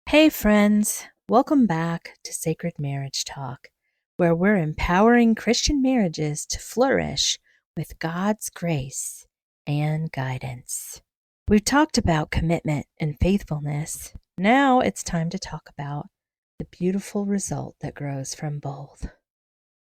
Hey, friends, welcome back to Sacred Marriage Talk, where we're empowering Christian marriages to flourish with God's grace and guidance. We've talked about commitment and faithfulness. Now it's time to talk about the beautiful result that grows from both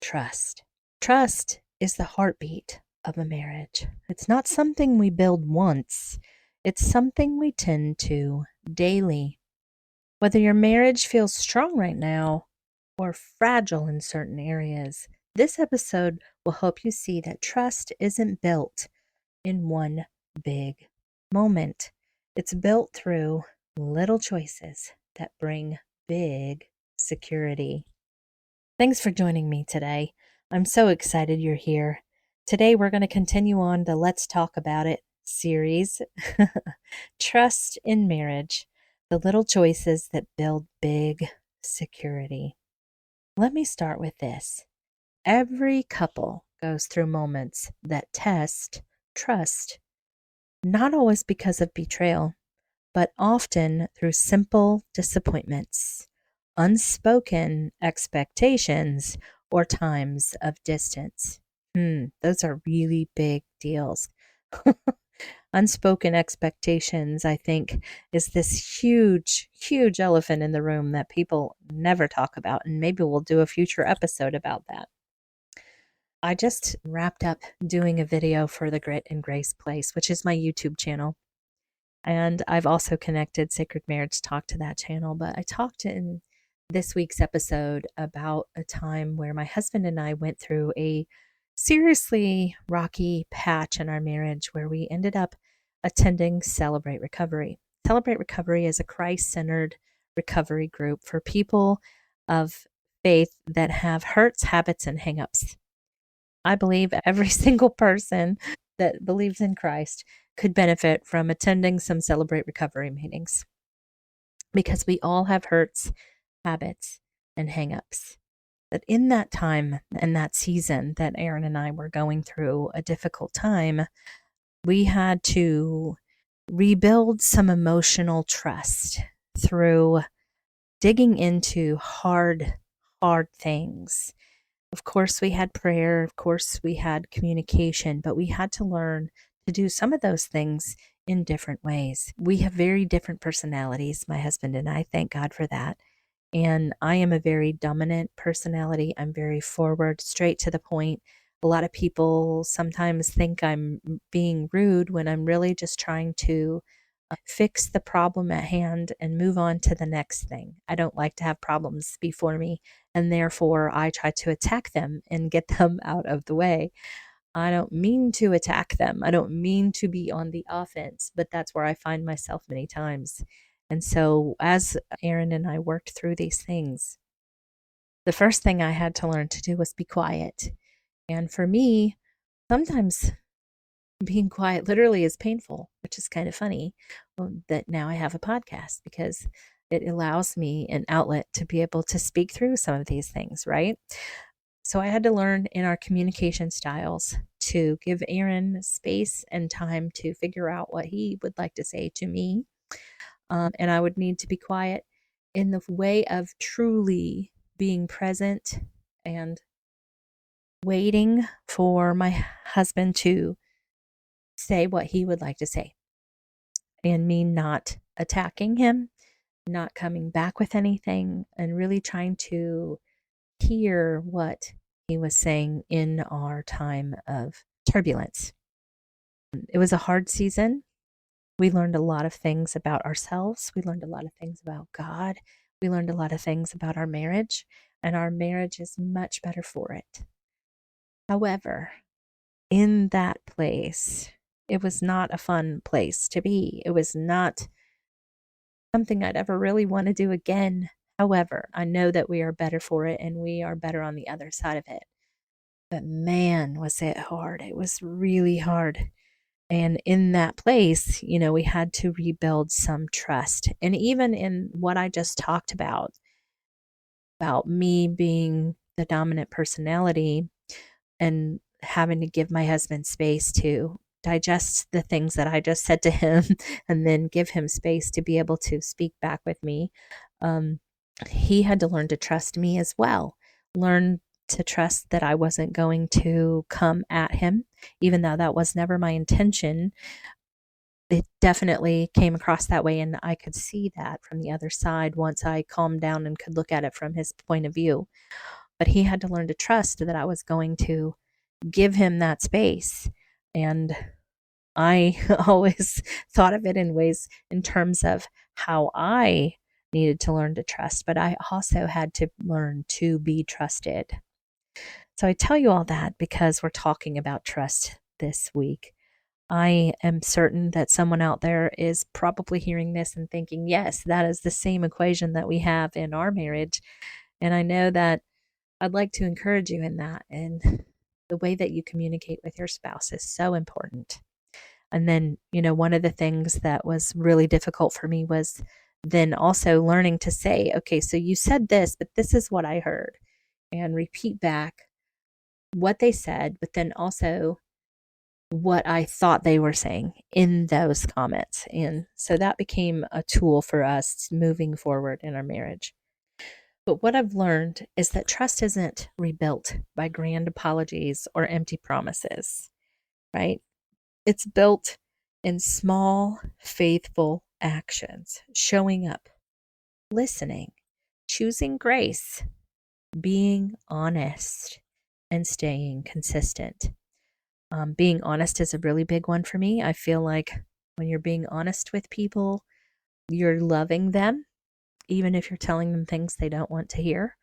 trust. Trust is the heartbeat of a marriage. It's not something we build once, it's something we tend to daily. Whether your marriage feels strong right now or fragile in certain areas, this episode will help you see that trust isn't built in one big moment. It's built through little choices that bring big security. Thanks for joining me today. I'm so excited you're here. Today, we're going to continue on the Let's Talk About It series Trust in Marriage, the little choices that build big security. Let me start with this. Every couple goes through moments that test trust, not always because of betrayal, but often through simple disappointments, unspoken expectations, or times of distance. Those are really big deals. Unspoken expectations, I think, is this huge, huge elephant in the room that people never talk about. And maybe we'll do a future episode about that. I just wrapped up doing a video for the Grit and Grace Place, which is my YouTube channel. And I've also connected Sacred Marriage Talk to that channel. But I talked in this week's episode about a time where my husband and I went through a seriously rocky patch in our marriage where we ended up attending Celebrate Recovery. Celebrate Recovery is a Christ-centered recovery group for people of faith that have hurts, habits, and hangups. I believe every single person that believes in Christ could benefit from attending some Celebrate Recovery meetings because we all have hurts, habits, and hangups. But in that time and that season that Aaron and I were going through a difficult time, we had to rebuild some emotional trust through digging into hard things. Of course, we had prayer. Of course, we had communication, but we had to learn to do some of those things in different ways. We have very different personalities, my husband and I. Thank God for that. And I am a very dominant personality. I'm very forward, straight to the point. A lot of people sometimes think I'm being rude when I'm really just trying to fix the problem at hand and move on to the next thing. I don't like to have problems before me, and therefore I try to attack them and get them out of the way. I don't mean to attack them. I don't mean to be on the offense, but that's where I find myself many times. And so, as Aaron and I worked through these things, the first thing I had to learn to do was be quiet. And for me, sometimes being quiet literally is painful, which is kind of funny that now I have a podcast because it allows me an outlet to be able to speak through some of these things, right? So I had to learn in our communication styles to give Aaron space and time to figure out what he would like to say to me. And I would need to be quiet in the way of truly being present and waiting for my husband to say what he would like to say, and me not attacking him, not coming back with anything, and really trying to hear what he was saying in our time of turbulence. It was a hard season. We learned a lot of things about ourselves. We learned a lot of things about God. We learned a lot of things about our marriage, and our marriage is much better for it. However, in that place, it was not a fun place to be. It was not something I'd ever really want to do again. However, I know that we are better for it and we are better on the other side of it. But man, was it hard. It was really hard. And in that place, we had to rebuild some trust. And even in what I just talked about me being the dominant personality and having to give my husband space to digest the things that I just said to him and then give him space to be able to speak back with me. He had to learn to trust me as well, learn to trust that I wasn't going to come at him, even though that was never my intention. It definitely came across that way, and I could see that from the other side once I calmed down and could look at it from his point of view. But he had to learn to trust that I was going to give him that space. And I always thought of it in ways in terms of how I needed to learn to trust, but I also had to learn to be trusted. So I tell you all that because we're talking about trust this week. I am certain that someone out there is probably hearing this and thinking, yes, that is the same equation that we have in our marriage. And I know that I'd like to encourage you in that. And the way that you communicate with your spouse is so important. And then, one of the things that was really difficult for me was then also learning to say, okay, so you said this, but this is what I heard, and repeat back what they said, but then also what I thought they were saying in those comments. And so that became a tool for us moving forward in our marriage. But what I've learned is that trust isn't rebuilt by grand apologies or empty promises, right? It's built in small, faithful actions, showing up, listening, choosing grace, being honest, and staying consistent. Being honest is a really big one for me. I feel like when you're being honest with people, you're loving them, even if you're telling them things they don't want to hear.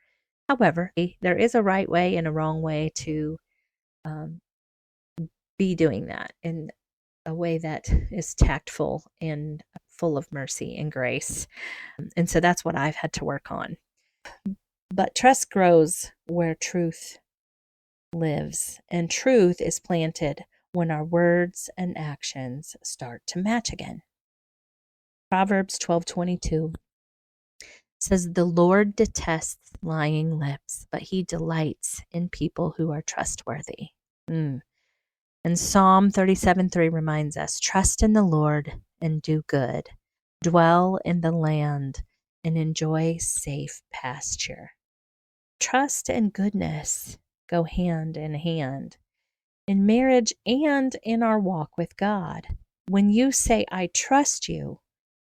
However, there is a right way and a wrong way to um, be doing that in a way that is tactful and full of mercy and grace. And so that's what I've had to work on. But trust grows where truth lives, and truth is planted when our words and actions start to match again. Proverbs 12:22 says, "The Lord detests lying lips, but he delights in people who are trustworthy." And Psalm 37:3 reminds us, "Trust in the Lord and do good. Dwell in the land and enjoy safe pasture." Trust and goodness go hand in hand in marriage and in our walk with God. When you say, "I trust you,"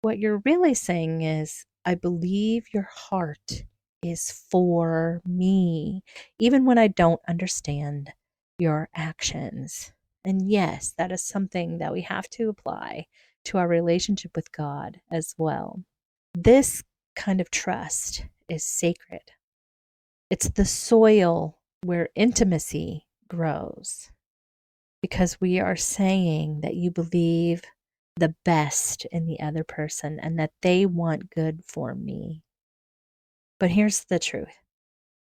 what you're really saying is, "I believe your heart is for me, even when I don't understand your actions." And yes, that is something that we have to apply to our relationship with God as well. This kind of trust is sacred. It's the soil where intimacy grows, because we are saying that you believe the best in the other person and that they want good for me. But here's the truth: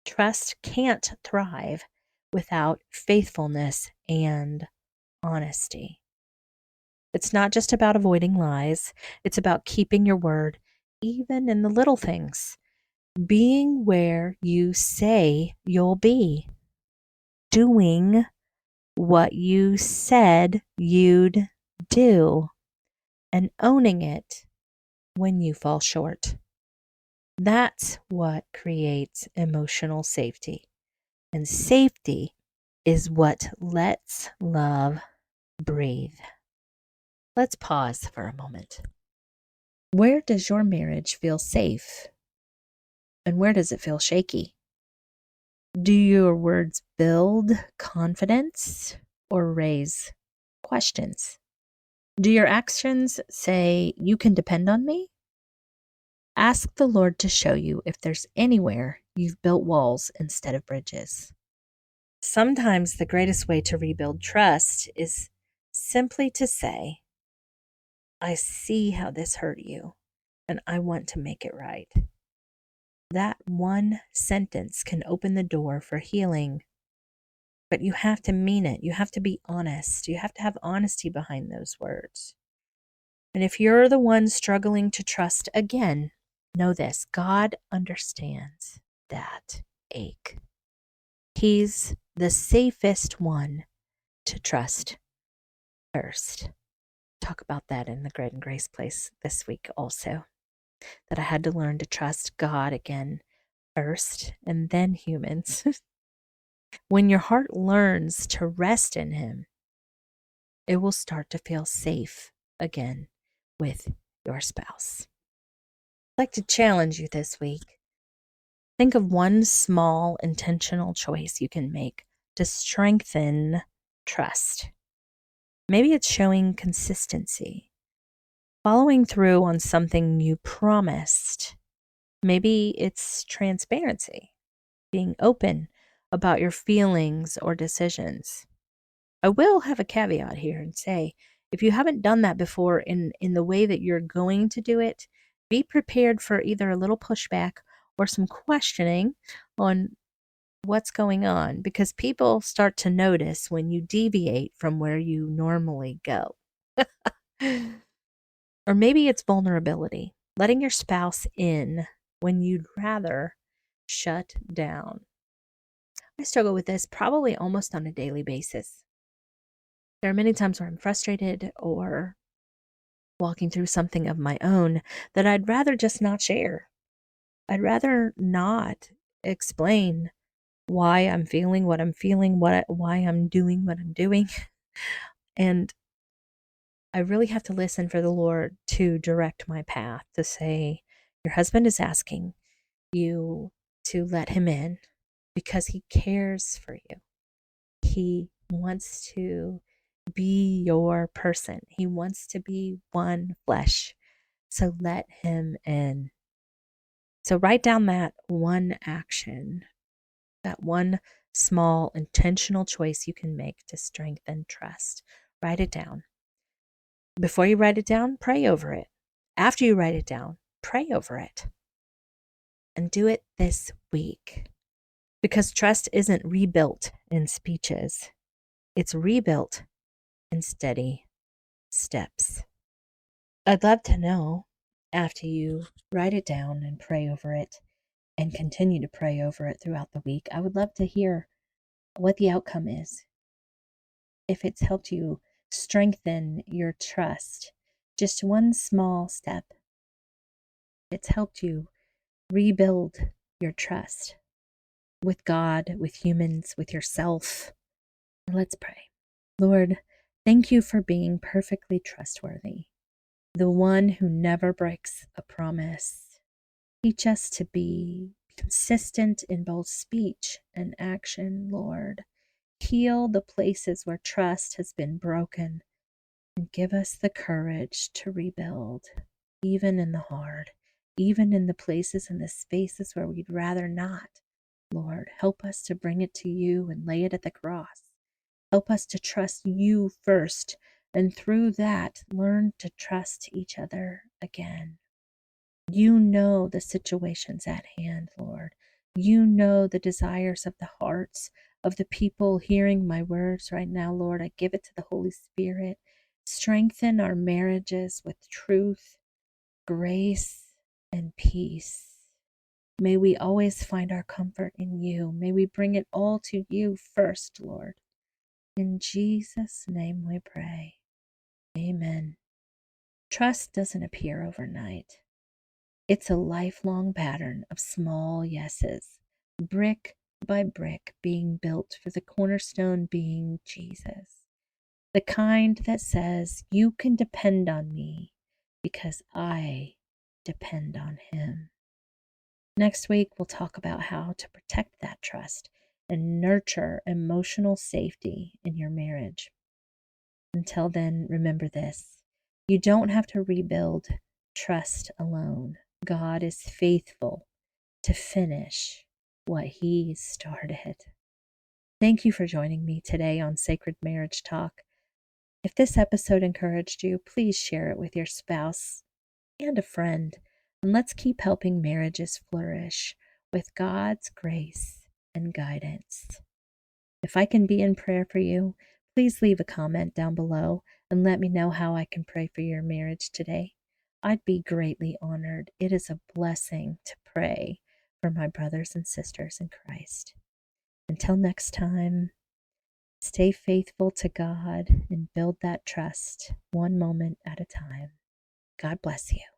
trust can't thrive without faithfulness and honesty. It's not just about avoiding lies, it's about keeping your word, even in the little things. Being where you say you'll be, doing what you said you'd do, and owning it when you fall short. That's what creates emotional safety. And safety is what lets love breathe. Let's pause for a moment. Where does your marriage feel safe? And where does it feel shaky? Do your words build confidence or raise questions? Do your actions say, "You can depend on me"? Ask the Lord to show you if there's anywhere you've built walls instead of bridges. Sometimes the greatest way to rebuild trust is simply to say, "I see how this hurt you, and I want to make it right." That one sentence can open the door for healing, but you have to mean it. You have to be honest. You have to have honesty behind those words. And if you're the one struggling to trust again, know this: God understands that ache. He's the safest one to trust. first. Talk about that in the Grit and Grace place this week also. That I had to learn to trust God again first and then humans. When your heart learns to rest in Him, it will start to feel safe again with your spouse. I'd like to challenge you this week. Think of one small intentional choice you can make to strengthen trust. Maybe it's showing consistency, following through on something you promised. Maybe it's transparency, being open about your feelings or decisions. I will have a caveat here and say, if you haven't done that before in the way that you're going to do it, be prepared for either a little pushback or some questioning on what's going on, because people start to notice when you deviate from where you normally go. Or maybe it's vulnerability, letting your spouse in when you'd rather shut down. I struggle with this probably almost on a daily basis. There are many times where I'm frustrated or walking through something of my own that I'd rather just not share. I'd rather not explain why I'm feeling what I'm feeling, why I'm doing what I'm doing. And I really have to listen for the Lord to direct my path, to say, your husband is asking you to let him in because he cares for you. He wants to be your person. He wants to be one flesh. So let him in. So write down that one action, that one small intentional choice you can make to strengthen trust. Write it down. Before you write it down, pray over it. After you write it down, pray over it. And do it this week. Because trust isn't rebuilt in speeches, it's rebuilt in steady steps. I'd love to know, after you write it down and pray over it and continue to pray over it throughout the week, I would love to hear what the outcome is. If it's helped you strengthen your trust, just one small step, it's helped you rebuild your trust with God, with humans, with yourself. Let's pray. Lord, thank you for being perfectly trustworthy, the one who never breaks a promise. Teach us to be consistent in both speech and action, Lord. Heal the places where trust has been broken and give us the courage to rebuild, even in the hard, even in the places and the spaces where we'd rather not. Lord, help us to bring it to you and lay it at the cross. Help us to trust you first, and through that, learn to trust each other again. You know the situations at hand, Lord. You know the desires of the hearts of the people hearing my words right now, Lord. I give it to the Holy Spirit. Strengthen our marriages with truth, grace, and peace. May we always find our comfort in you. May we bring it all to you first, Lord. In Jesus' name we pray. Amen. Trust doesn't appear overnight. It's a lifelong pattern of small yeses, brick by brick being built, for the cornerstone being Jesus. The kind that says, you can depend on me because I depend on him. Next week, we'll talk about how to protect that trust and nurture emotional safety in your marriage. Until then, remember this: you don't have to rebuild trust alone. God is faithful to finish what he started. Thank you for joining me today on Sacred Marriage Talk. If this episode encouraged you, please share it with your spouse and a friend, and let's keep helping marriages flourish with God's grace and guidance. If I can be in prayer for you, please leave a comment down below and let me know how I can pray for your marriage today. I'd be greatly honored. It is a blessing to pray for my brothers and sisters in Christ. Until next time, Stay faithful to God and build that trust one moment at a time. God bless you.